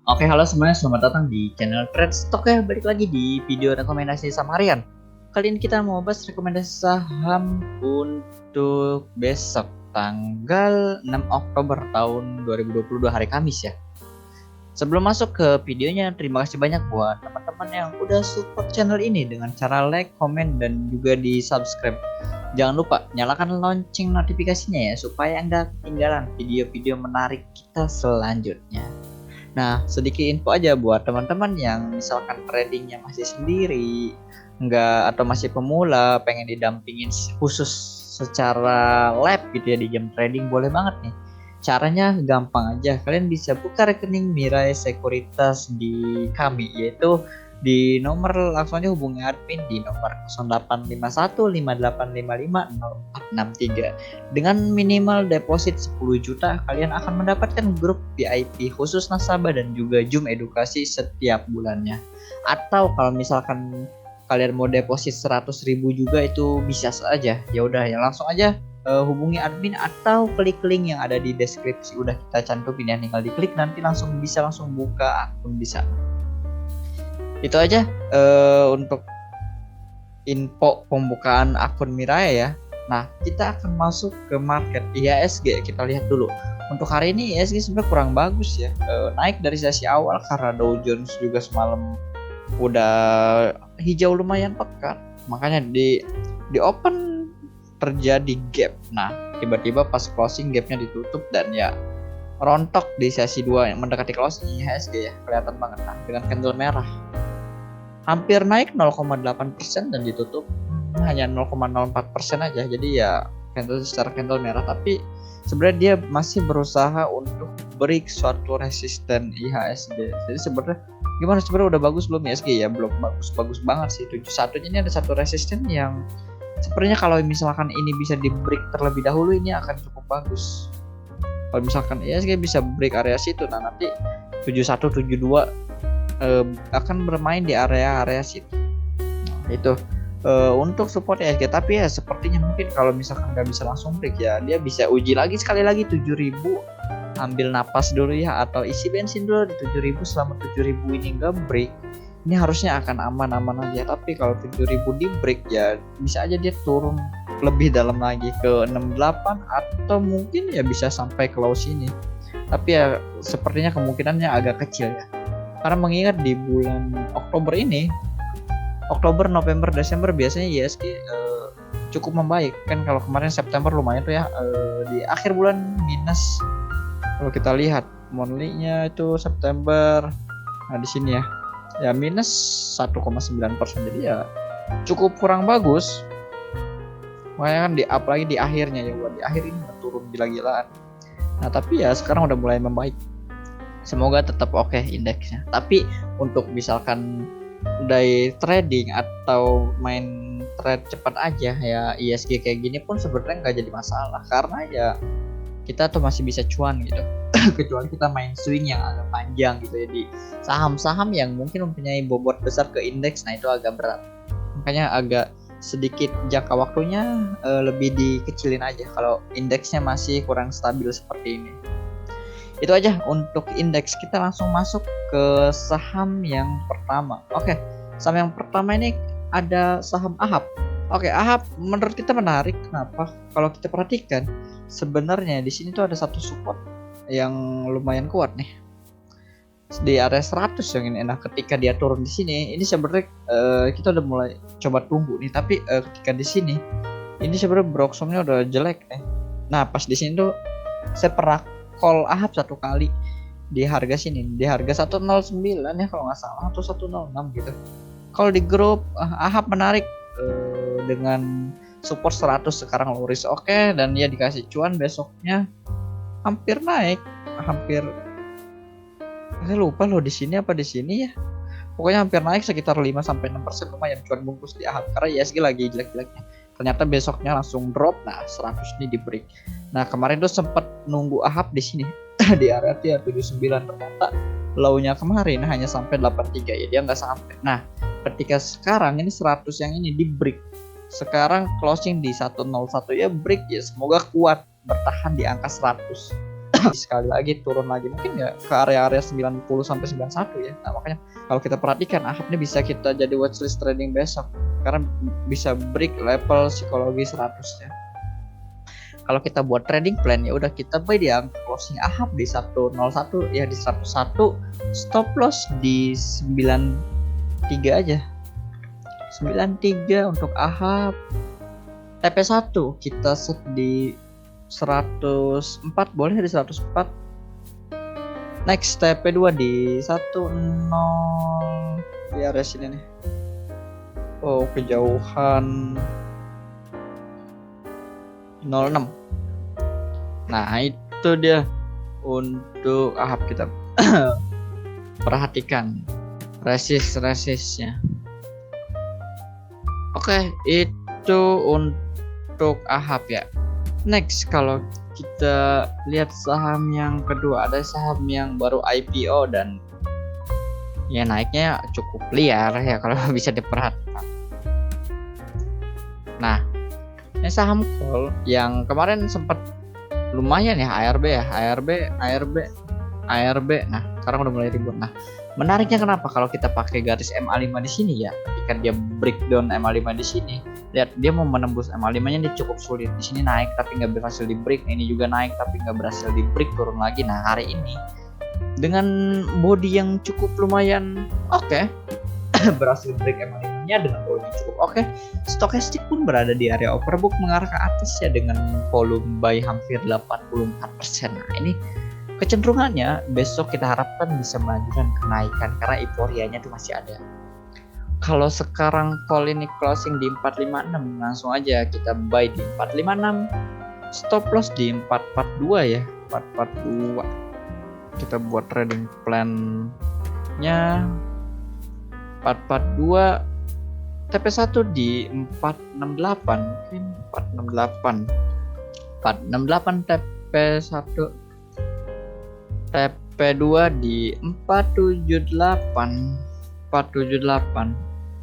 Oke, halo semuanya, selamat datang di channel Trade Stock ya. Balik lagi di video rekomendasi saham harian. Kali ini kita mau bahas rekomendasi saham untuk besok tanggal 6 Oktober tahun 2022 hari Kamis ya. Sebelum masuk ke videonya, terima kasih banyak buat teman-teman yang udah support channel ini dengan cara like, komen, dan juga di subscribe. Jangan lupa nyalakan lonceng notifikasinya ya, supaya nggak ketinggalan video-video menarik kita selanjutnya. Nah, sedikit info aja buat teman-teman yang misalkan tradingnya masih sendiri, nggak atau masih pemula, pengen didampingin khusus secara lab gitu ya di jam trading, boleh banget nih. Caranya gampang aja, kalian bisa buka rekening Mirai Sekuritas di kami, yaitu di nomor langsung aja hubungi admin di nomor 085158550463. Dengan minimal deposit 10 juta, kalian akan mendapatkan grup VIP khusus nasabah dan juga Zoom edukasi setiap bulannya. Atau kalau misalkan kalian mau deposit 100.000 juga itu bisa saja. Ya udah ya langsung aja hubungi admin atau klik link yang ada di deskripsi udah kita cantumin ya, tinggal diklik nanti langsung buka akun di sana. Itu aja untuk info pembukaan akun Mirai ya. Nah, kita akan masuk ke market IHSG. Kita lihat dulu. Untuk hari ini IHSG sebenarnya kurang bagus ya. Naik dari sesi awal karena Dow Jones juga semalam udah hijau lumayan pekat. Makanya di open terjadi gap. Nah, tiba-tiba pas closing gapnya ditutup dan ya rontok di sesi 2 yang mendekati closing IHSG ya. Kelihatan banget nah dengan candle merah. Hampir naik 0,8% dan ditutup hanya 0,04% aja. Jadi ya secara candle merah, tapi sebenarnya dia masih berusaha untuk break suatu resisten IHSG. Jadi sebenarnya gimana, sebenarnya udah bagus belum IHSG ya? Belum bagus banget sih. 71 ini ada satu resisten yang sebenarnya kalau misalkan ini bisa di break terlebih dahulu ini akan cukup bagus. Kalau misalkan IHSG bisa break area situ, nah nanti 71 72 akan bermain di area-area situ. Nah, itu untuk support IHSG, tapi ya sepertinya mungkin kalau misalkan nggak bisa langsung break ya dia bisa uji lagi sekali lagi 7.000, ambil napas dulu ya atau isi bensin dulu di 7.000. Selama 7.000 ini nggak break, ini harusnya akan aman-aman aja. Tapi kalau 7.000 di break ya bisa aja dia turun lebih dalam lagi ke 68 atau mungkin ya bisa sampai close ini. Tapi ya sepertinya kemungkinannya agak kecil ya. Karena mengingat di bulan Oktober ini, Oktober, November, Desember biasanya IHSG cukup membaik. Kan kalau kemarin September lumayan tuh ya, di akhir bulan minus. Kalau kita lihat monthly-nya itu September, nah di sini ya minus 1,9%. Jadi ya cukup kurang bagus. Makanya kan di up lagi di akhirnya ya, di akhir ini turun gila-gilaan. Nah tapi ya sekarang udah mulai membaik. Semoga tetap oke indeksnya. Tapi untuk misalkan day trading atau main trade cepat aja ya IHSG kayak gini pun sebenarnya nggak jadi masalah, karena ya kita tuh masih bisa cuan gitu. Kecuali kita main swing yang agak panjang gitu ya di saham-saham yang mungkin mempunyai bobot besar ke indeks. Nah itu agak berat, makanya agak sedikit jangka waktunya lebih dikecilin aja kalau indeksnya masih kurang stabil seperti ini. Itu aja untuk indeks. Kita langsung masuk ke saham yang pertama. Oke, saham yang pertama ini ada saham AHAP. Oke, AHAP menurut kita menarik. Kenapa? Kalau kita perhatikan sebenarnya di sini tuh ada satu support yang lumayan kuat nih di area 100 yang ini. Nah, ketika dia turun di sini, ini sebenarnya kita udah mulai coba tunggu nih. Tapi ketika di sini, ini sebenarnya broksomnya udah jelek nih. Nah, pas di sini tuh saya pernah call AHAP satu kali di harga sini, di harga 109 ya kalau nggak salah, atau 106 gitu. Kalau di grup AHAP menarik dengan support 100 sekarang low risk oke, dan dia dikasih cuan besoknya hampir naik, saya lupa loh di sini apa di sini ya. Pokoknya hampir naik sekitar 5-6%, lumayan cuan bungkus di AHAP karena IHSG lagi jelek-jeleknya. Ternyata besoknya langsung drop. Nah 100 ini di break. Nah kemarin tuh sempat nunggu AHAP di sini di area 79, ternyata low-nya kemarin hanya sampai 83 ya, dia nggak sampai. Nah ketika sekarang ini 100 yang ini di break, sekarang closing di 101 ya, break ya, semoga kuat bertahan di angka 100. sekali lagi turun lagi mungkin ya ke area-area 90 sampai 91 ya. Nah makanya kalau kita perhatikan AHAP ini bisa kita jadi watchlist trading besok karena bisa break level psikologi 100 ya. Kalau kita buat trading plan ya udah kita buy di angka closing AHAP di 101 ya, di 101, stop loss di 93 aja. 93 untuk AHAP. TP1 kita set di 104, boleh di 104. Next TP2 di 10 di area sini nih. Oh, kejauhan 06. Nah, itu dia untuk AHAP kita. Perhatikan resistnya. Oke, itu untuk AHAP ya. Next, kalau kita lihat saham yang kedua, ada saham yang baru IPO dan ya naiknya cukup liar ya kalau bisa diperhatikan. Nah, ini saham call yang kemarin sempat lumayan ya, ARB. Nah, sekarang udah mulai ribut. Nah, menariknya kenapa kalau kita pakai garis MA5 di sini ya, ketika dia breakdown MA5 di sini, lihat dia mau menembus MA5-nya dia cukup sulit. Di sini naik tapi nggak berhasil di break, ini juga naik tapi nggak berhasil di break, turun lagi. Nah, hari ini dengan body yang cukup lumayan oke, berhasil break MA5-nya dengan volume cukup oke. Stokastik pun berada di area overbook mengarah ke atas ya dengan volume buy hampir 84%. Nah, ini kecenderungannya besok kita harapkan bisa melanjutkan kenaikan karena euforianya itu masih ada. Kalau sekarang call ini closing di 456, langsung aja kita buy di 456, stop loss di 442 ya, 442. Kita buat trading plan-nya 442, TP1 di 468, mungkin 468 TP1, TP2 di 478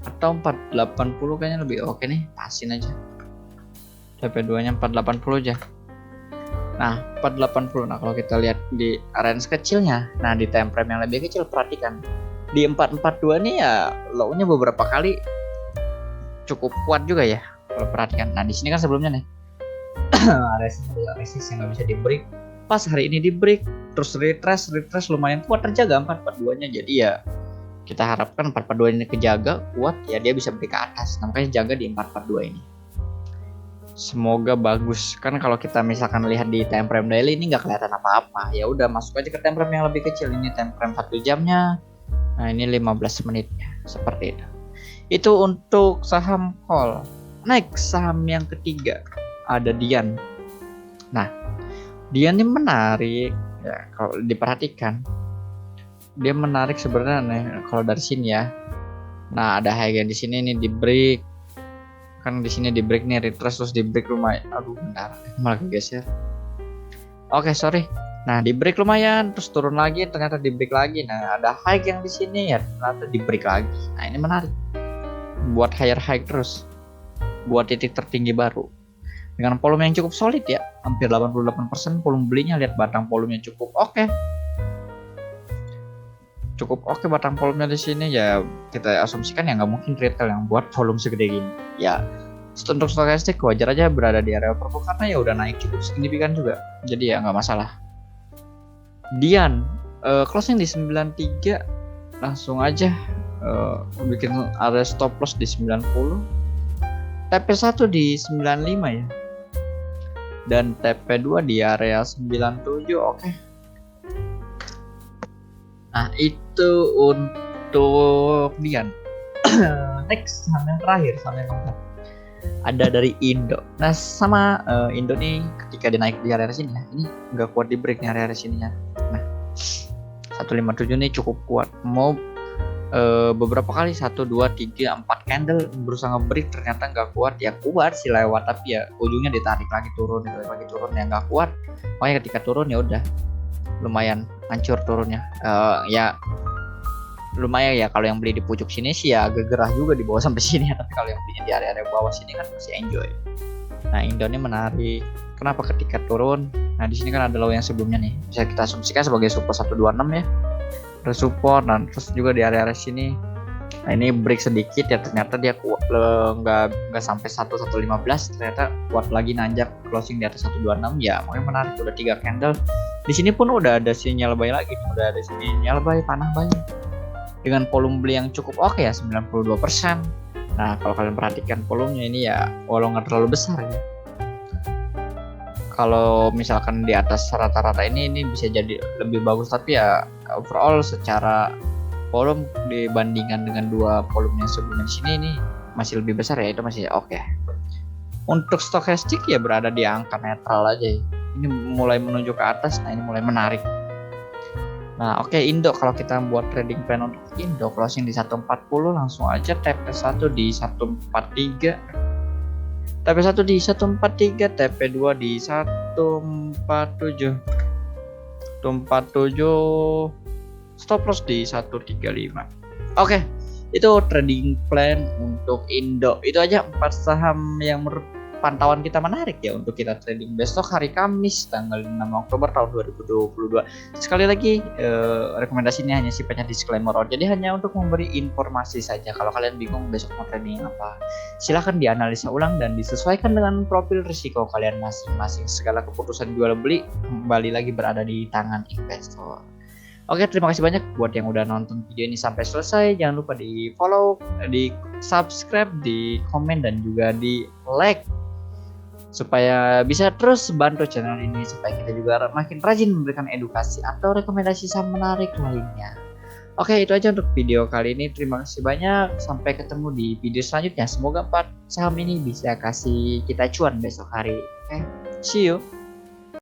atau 480 kayaknya lebih oke nih, pasin aja. TP2 nya 480 aja. Nah, 480. Nah, kalau kita lihat di range kecilnya, nah di time frame yang lebih kecil, perhatikan di 442 nih ya low-nya beberapa kali cukup kuat juga ya kalau perhatikan. Nah, di sini kan sebelumnya nih resist yang nggak bisa di break, pas hari ini di break terus retrace lumayan kuat, terjaga 442 nya. Jadi ya kita harapkan 442 ini kejaga kuat ya, dia bisa break ke atas. Nah, makanya jaga di 442 ini. Semoga bagus. Kan kalau kita misalkan lihat di time frame daily ini nggak kelihatan apa-apa. Ya udah masuk aja ke time frame yang lebih kecil. Ini time frame 1 jamnya. Nah, ini 15 menitnya. Seperti itu. Itu untuk saham call. Next, saham yang ketiga ada Dian. Nah, Dian ini menarik ya kalau diperhatikan. Dia menarik sebenarnya nih kalau dari sini ya. Nah, ada high di sini nih di break. Kan di sini di break nih, retrace terus di break lumayan. Aduh, bentar, malah kegeser. Oke, sorry. Nah, di break lumayan, terus turun lagi, ternyata di break lagi. Nah, ada high yang di sini ya, ternyata di break lagi. Nah, ini menarik. Buat higher high terus. Buat titik tertinggi baru. Dengan volume yang cukup solid ya, hampir 88% volume belinya. Lihat batang volumenya cukup oke. Cukup oke batang volumenya di sini ya, kita asumsikan ya nggak mungkin retail yang buat volume segede gini. Ya, untuk stokastik wajar aja berada di area overbought karena ya udah naik cukup signifikan juga. Jadi ya nggak masalah. Dian closing di 93, langsung aja bikin area stop loss di 90, TP1 di 95 ya, dan TP2 di area 97. Oke. Nah, itu untuk Dian. Next, saham yang terakhir, saham yang keempat ada dari Indo. Nah, sama Indo nih ketika dinaik di area sini ya, ini nggak kuat di break nih area sininya. Nah, 157 nih cukup kuat. Mau beberapa kali 1, 2, 3, 4 candle berusaha nge-break, ternyata nggak kuat. Ya kuat sih lewat, tapi ya ujungnya ditarik lagi turun ya nggak kuat. Makanya ketika turun ya udah lumayan hancur turunnya. Ya lumayan ya, kalau yang beli di pucuk sini sih ya agak gerah juga di bawah sampai sini ya. Tapi kalau yang belinya di area bawah sini kan masih enjoy. Nah, Indo ini menarik. Kenapa ketika turun Nah di sini kan ada low yang sebelumnya nih, bisa kita asumsikan sebagai support 126 ya, ada support dan terus juga di area sini. Nah ini break sedikit ya, ternyata dia kuat, nggak sampai 1115, ternyata kuat lagi nanjak closing di atas 126 ya, makanya menarik. Udah 3 candle di sini pun udah ada sinyal buy lagi, udah ada sinyal buy, panah buy dengan volume beli yang cukup oke ya, 92%. Nah kalau kalian perhatikan volumenya ini ya, walau nggak terlalu besar ya, kalau misalkan di atas rata-rata ini bisa jadi lebih bagus, tapi ya overall secara volume dibandingkan dengan dua volume yang sebelumnya di sini ini masih lebih besar ya, itu masih oke. Untuk stokastik ya berada di angka netral aja ya. Ini mulai menuju ke atas, nah ini mulai menarik. Nah oke, Indo, kalau kita buat trading plan untuk Indo closing di 140, langsung aja TP1 di 143, TP1 di 143, TP2 di 147, 147, stop loss di 135. Oke, itu trading plan untuk Indo. Itu aja 4 saham yang menurut pantauan kita menarik ya untuk kita trading besok hari Kamis tanggal 6 Oktober tahun 2022. Sekali lagi rekomendasi ini hanya sifatnya disclaimer, jadi hanya untuk memberi informasi saja. Kalau kalian bingung besok mau trading apa, silahkan dianalisa ulang dan disesuaikan dengan profil risiko kalian masing-masing. Segala keputusan jual beli kembali lagi berada di tangan investor. Oke, terima kasih banyak buat yang udah nonton video ini sampai selesai. Jangan lupa di follow, di subscribe, di komen, dan juga di like, supaya bisa terus bantu channel ini, supaya kita juga makin rajin memberikan edukasi atau rekomendasi saham menarik lainnya. Oke, itu aja untuk video kali ini. Terima kasih banyak. Sampai ketemu di video selanjutnya. Semoga 4 saham ini bisa kasih kita cuan besok hari. Oke, see you.